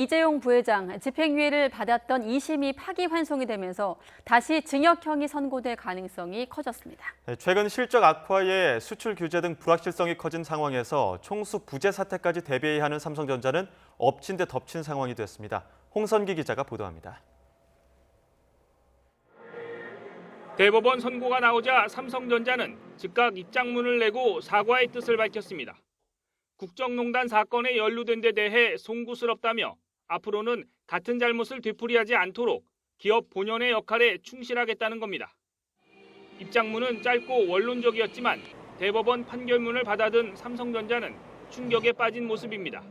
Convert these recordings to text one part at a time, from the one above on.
이재용 부회장 집행유예를 받았던 2심이 파기환송이 되면서 다시 징역형이 선고될 가능성이 커졌습니다. 최근 실적 악화에 수출 규제 등 불확실성이 커진 상황에서 총수 부재 사태까지 대비해야 하는 삼성전자는 엎친 데 덮친 상황이 됐습니다. 홍선기 기자가 보도합니다. 대법원 선고가 나오자 삼성전자는 즉각 입장문을 내고 사과의 뜻을 밝혔습니다. 국정농단 사건에 연루된 데 대해 송구스럽다며 앞으로는 같은 잘못을 되풀이하지 않도록 기업 본연의 역할에 충실하겠다는 겁니다. 입장문은 짧고 원론적이었지만 대법원 판결문을 받아든 삼성전자는 충격에 빠진 모습입니다.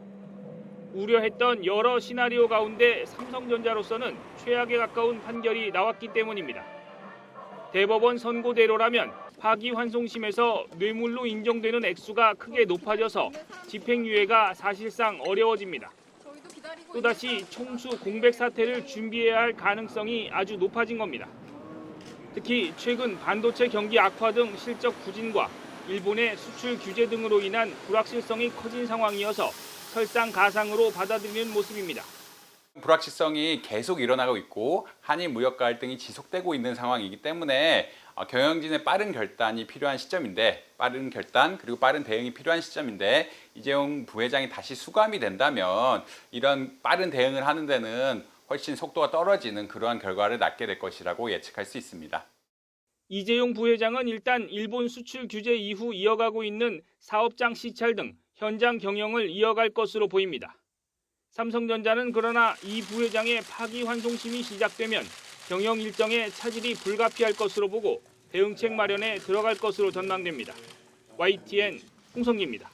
우려했던 여러 시나리오 가운데 삼성전자로서는 최악에 가까운 판결이 나왔기 때문입니다. 대법원 선고대로라면 파기환송심에서 뇌물로 인정되는 액수가 크게 높아져서 집행유예가 사실상 어려워집니다. 또다시 총수 공백 사태를 준비해야 할 가능성이 아주 높아진 겁니다. 특히 최근 반도체 경기 악화 등 실적 부진과 일본의 수출 규제 등으로 인한 불확실성이 커진 상황이어서 설상가상으로 받아들이는 모습입니다. 불확실성이 계속 일어나고 있고 한일 무역 갈등이 지속되고 있는 상황이기 때문에 경영진의 빠른 결단이 필요한 시점인데 빠른 결단 그리고 빠른 대응이 필요한 시점인데 이재용 부회장이 다시 수감이 된다면 이런 빠른 대응을 하는 데는 훨씬 속도가 떨어지는 그러한 결과를 낳게 될 것이라고 예측할 수 있습니다. 이재용 부회장은 일단 일본 수출 규제 이후 이어가고 있는 사업장 시찰 등 현장 경영을 이어갈 것으로 보입니다. 삼성전자는 그러나 이 부회장의 파기환송심이 시작되면 경영 일정에 차질이 불가피할 것으로 보고 대응책 마련에 들어갈 것으로 전망됩니다. YTN 홍성기입니다.